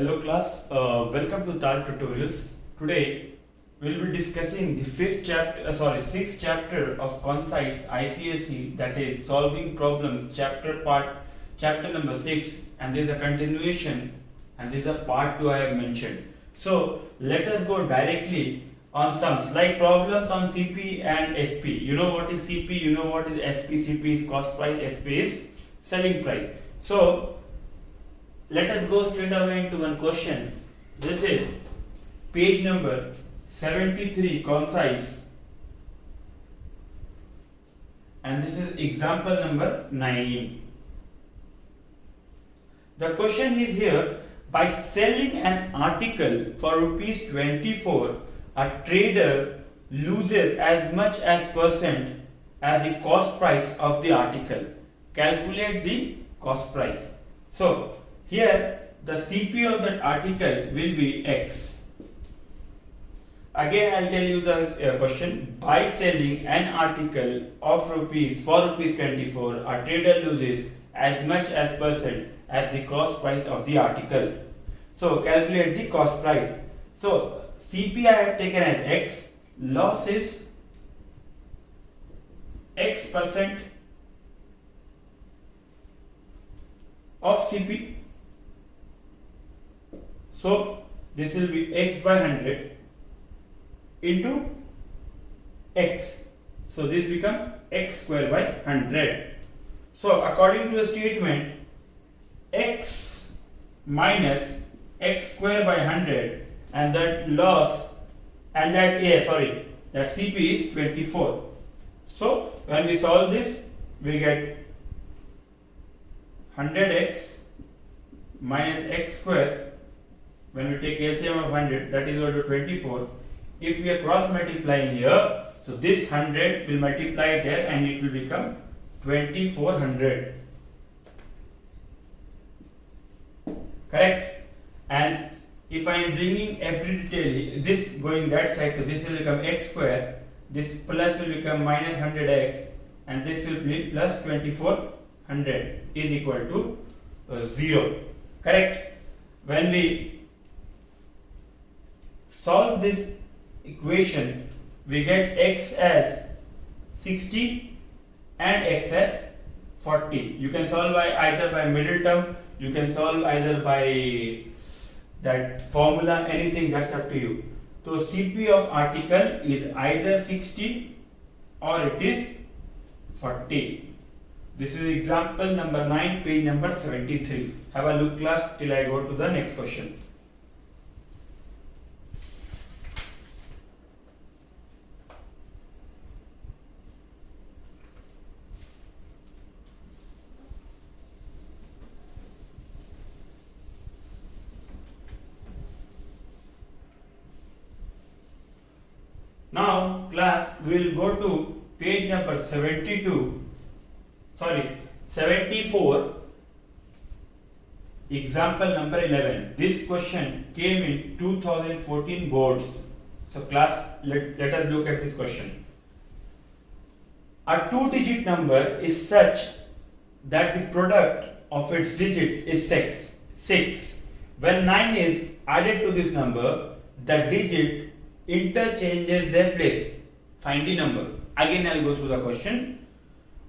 Hello class, welcome to TAR Tutorials. Today we'll be discussing the sixth chapter of Concise ICSE, that is solving problems, chapter number 6, and there is a continuation and there is a part 2 I have mentioned. So let us go directly on sums like problems on CP and SP. You know what is CP, you know what is SP. CP is cost price, SP is selling price. So let us go straight away into one question. This is page number 73, concise, and this is example number 9. The question is here: by selling an article for rupees 24, a trader loses as much as percent as the cost price of the article. Calculate the cost price. So here the CP of that article will be X. Again I'll tell you the question. By selling an article of for rupees 24, a trader loses as much as percent as the cost price of the article. So calculate the cost price. So CP I have taken as X, loss is X percent of CP. So this will be X by 100 into X. So this become X square by 100. So according to the statement, X minus X square by 100, and that loss and that CP is 24. So when we solve this, we get 100x minus x square. When we take LCM of 100, that is equal to 24. If we are cross multiplying here, so this 100 will multiply there and it will become 2400. Correct? And if I am bringing every detail, this going that side, so this will become x square, this plus will become minus 100x, and this will be plus 2400 is equal to 0. Correct? When we solve this equation, we get x as 60 and x as 40. You can solve either by middle term, you can solve either by that formula, anything, that's up to you. So CP of article is either 60 or it is 40. This is example number 9, page number 73. Have a look class till I go to the next question. Now class, we will go to page number 74, example number 11. This question came in 2014 boards. So class, let us look at this question. A 2-digit number is such that the product of its digit is 6. When 9 is added to this number, the digit interchanges their place. Find the number. Again I will go through the question.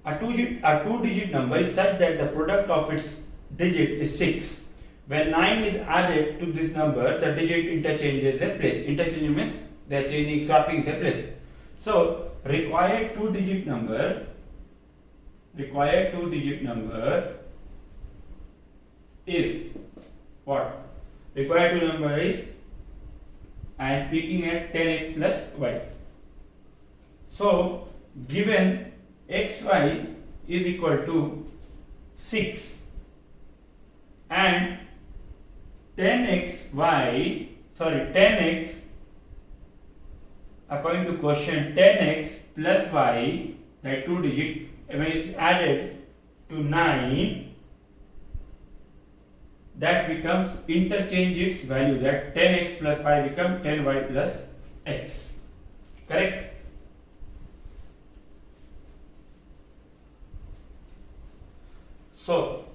A 2-digit number is such that the product of its digit is 6. When 9 is added to this number, the digit interchanges their place. Interchanging means they are swapping their place. So required 2-digit number is what? Required 2 number is, I am picking at 10x plus y. So given xy is equal to 6 and 10x according to question, 10x plus y, that 2 digit, when it is added to 9, that becomes interchange its value, that 10x plus y become 10y plus x. Correct? So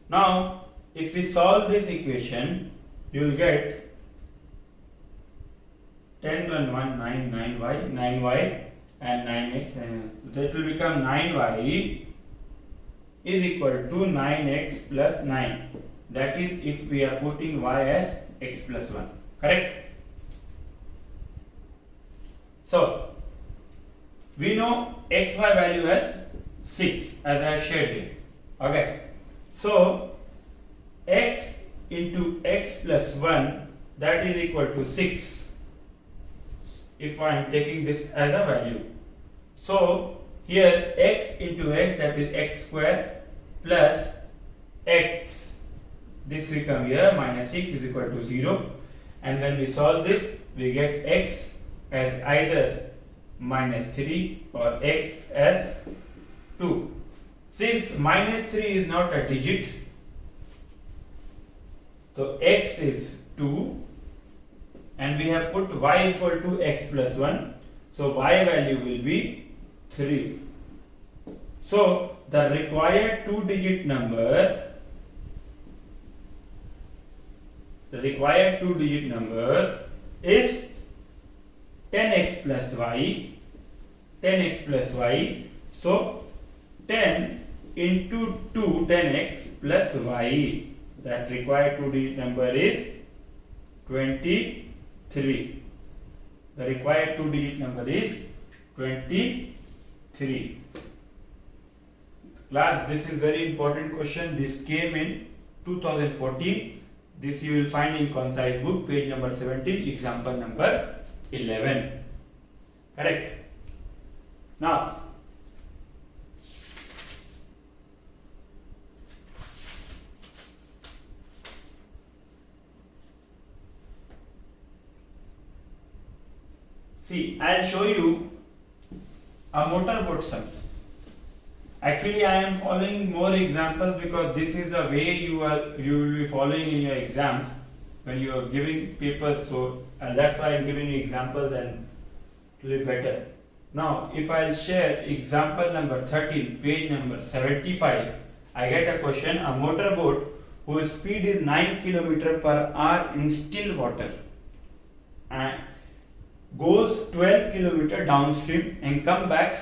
now if we solve this equation, you will get 10 1 1 9 9y and 9x, and so that will become 9y is equal to 9x plus 9. That is if we are putting y as x plus 1. Correct? So we know xy value as 6 as I have shared here. Okay. So x into x plus 1, that is equal to 6 if I am taking this as a value. So here x into x, that is x square plus x, this will come here, minus 6 is equal to 0, and when we solve this we get x as either minus 3 or x as 2. Since minus 3 is not a digit, so x is 2 and we have put y equal to x plus 1, so y value will be 3. So the required two-digit number is 10x plus y, 10x plus y. So 10 into 2, 10x plus y, that required two-digit number is 23. The required two-digit number is 23. Class, this is very important question. This came in 2014. This you will find in concise book, page number 17, example number 11. Correct? Now, see, I will show you a motorboat sums. Actually, I am following more examples because this is the way you will be following in your exams when you are giving papers. So, and that's why I am giving you examples and to be better. Now, if I will share example number 13, page number 75, I get a question: a motorboat whose speed is 9 km per hour in still water and goes 12 km downstream and comes back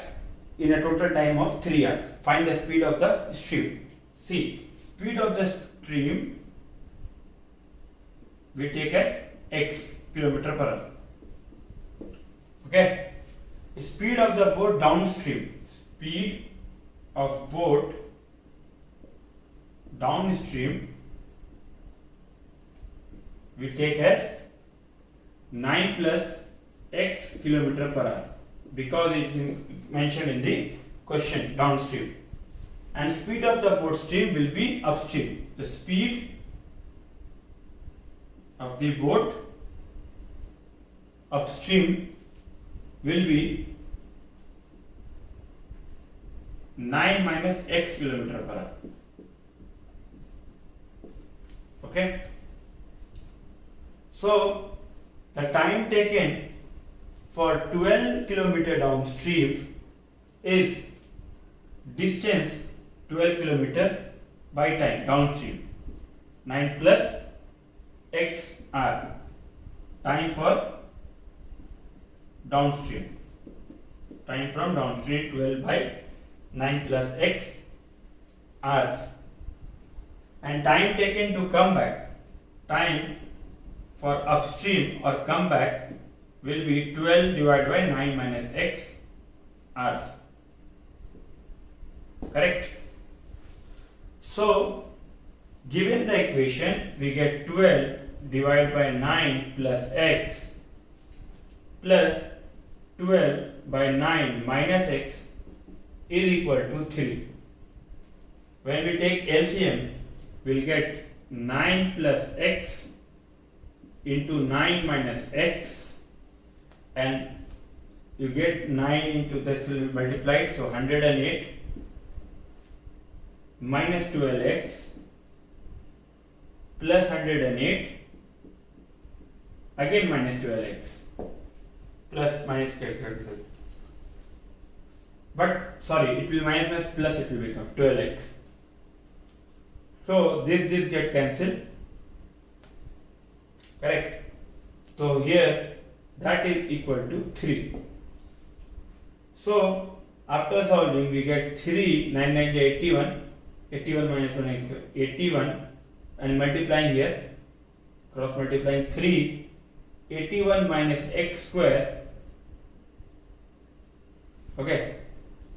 in a total time of 3 hours. Find the speed of the stream. See, speed of the stream we take as x km per hour. Okay. Speed of the boat downstream. Speed of boat downstream we take as 9 plus x km per hour, because it is mentioned in the question downstream. And speed of the boat stream will be upstream. The speed of the boat upstream will be 9 minus x km per hour. Okay. So the time taken for 12 km downstream is distance 12 km by time downstream, 9 plus x r, time for downstream, time from downstream 12 by 9 plus x hours, and time taken to come back, time for upstream or come back will be 12 divided by 9 minus x hours. Correct? So, given the equation, we get 12 divided by 9 plus x plus 12 by 9 minus x is equal to 3. When we take LCM, we will get 9 plus x into 9 minus x, and you get 9 into this will be multiplied, so 108 minus 12x plus 108 again minus 12x plus minus calculate, but sorry, it will minus plus it will become 12x. So this get cancelled, correct? So here that is equal to 3. So after solving we get 3, 9 9 is 81, 81 minus 1 x 81, and multiplying here, cross multiplying 3, 81 minus x square, okay,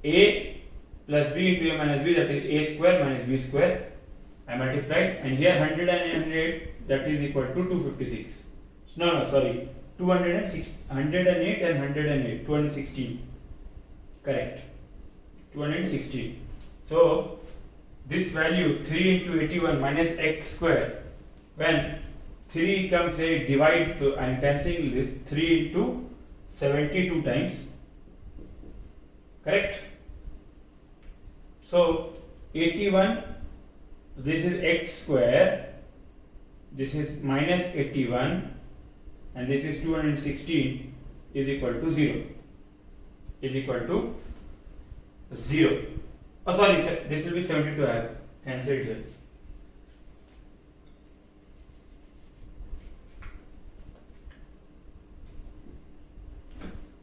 a plus b into a minus b, that is a square minus b square. I multiplied, and here 100 and 108, that is equal to 256. No, sorry, 206, 108 and 108, 216. Correct. 216. So this value 3 into 81 minus x square, when 3 comes a divide, so I am cancelling this, 3 into 72 times. Correct. So 81, this is x square, this is minus 81, and this is 216 is equal to 0. Is equal to 0. Oh, sorry, this will be 72. I have cancelled here.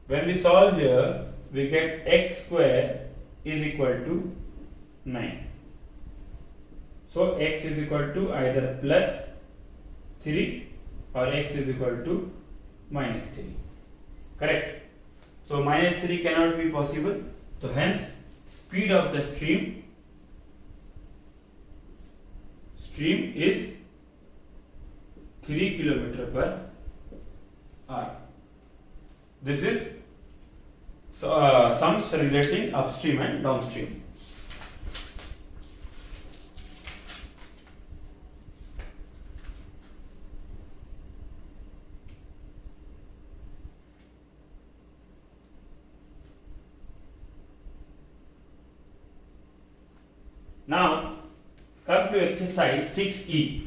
When we solve here, we get x square is equal to 9. So x is equal to either plus 3 or x is equal to minus 3. Correct. So minus 3 cannot be possible. So hence speed of the stream is 3 km per hour. This is sums relating upstream and downstream. Now come to exercise 6E.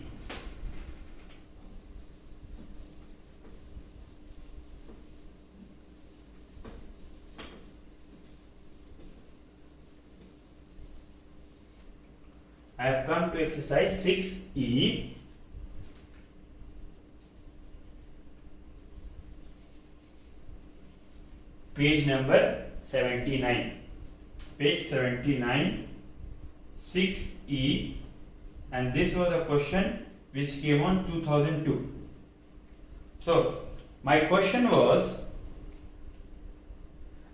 I have come to exercise 6E. Page number 79. Page 79. 6E, and this was a question which came on 2002. So my question was,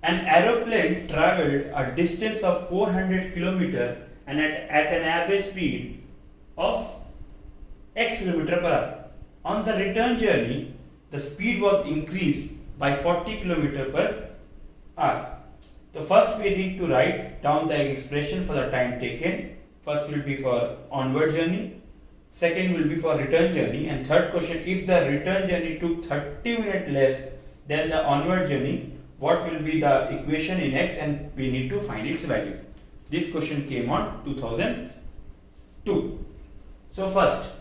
an aeroplane traveled a distance of 400 km and at an average speed of x km per hour. On the return journey, the speed was increased by 40 km per hour. So first we need to write down the expression for the time taken. First will be for onward journey, second will be for return journey, and third question, if the return journey took 30 minutes less than the onward journey, what will be the equation in x, and we need to find its value. This question came on 2002. So first,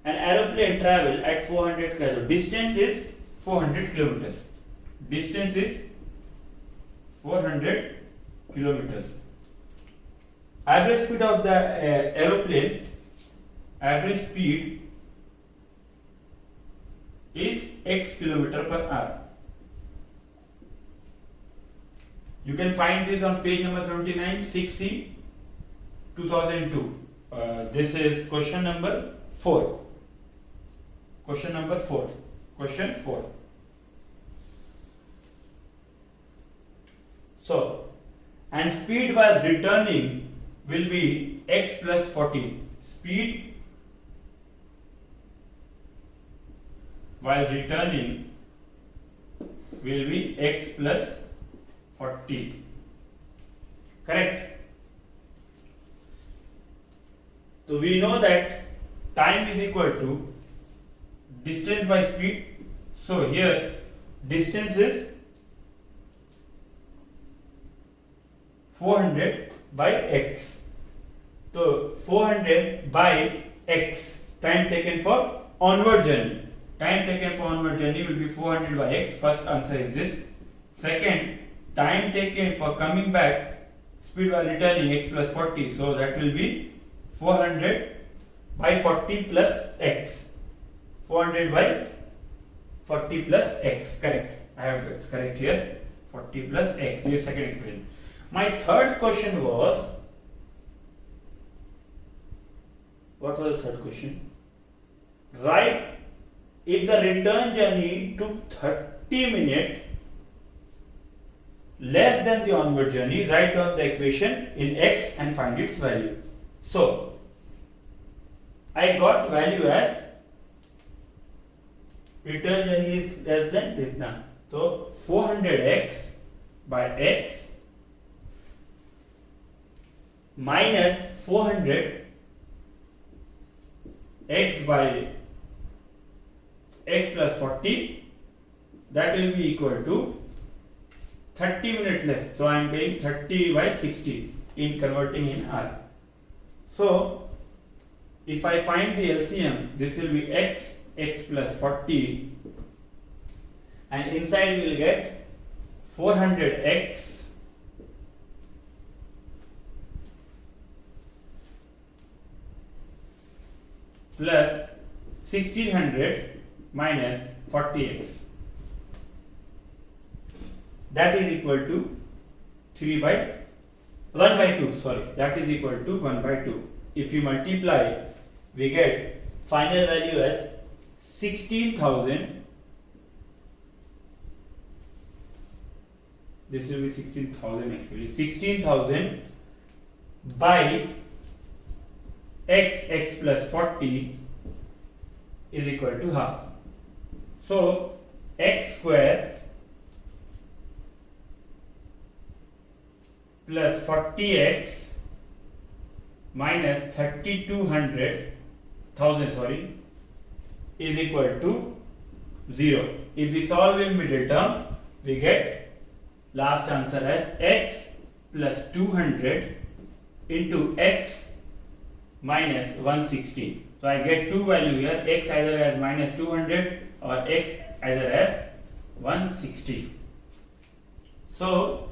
an aeroplane travel at 400 km. Distance is 400 kilometers. Distance is 400 kilometers. Average speed of the aeroplane, average speed is x km per hour. You can find this on page number 79, 6C, 2002. This is question number 4. Question number 4. Question 4. So, and speed while returning will be x plus 40. Speed while returning will be x plus 40. Correct? So we know that time is equal to distance by speed. So here distance is 400 by x. So 400 by x, time taken for onward journey. Time taken for onward journey will be 400 by x. First answer is this. Second, time taken for coming back, speed while returning, x plus 40. So that will be 400 by 40 plus x. 400 by 40 plus x. Correct. I have it correct here. 40 plus x. This is second equation. My third question was, what was the third question? Write if the return journey took 30 minutes less than the onward journey, write down the equation in x and find its value. So I got value as return journey is less than this now. So 400x by x minus 400 x by x plus 40, that will be equal to 30 minutes less. So I am getting 30 by 60 in converting in R. So if I find the LCM, this will be x plus 40, and inside we will get 400x plus 1600 minus 40x. That is equal to 1 by 2, sorry, that is equal to 1 by 2. If you multiply, we get final value as 16,000. This will be 16,000 actually. 16,000 by x plus 40 is equal to half. So x square plus 40x minus 3200,000 is equal to 0. If we solve in middle term, we get last answer as x plus 200 into x minus 160. So I get two value here, x either as minus 200 or x either as 160. So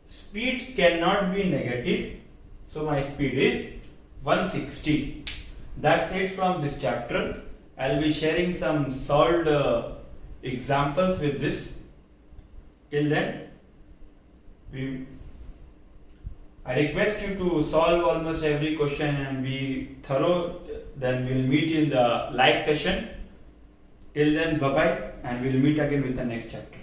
speed cannot be negative, so my speed is 160. That's it from this chapter. I'll be sharing some solved examples with this. Till then, I request you to solve almost every question and be thorough. Then we'll meet in the live session. Till then, bye bye, and we'll meet again with the next chapter.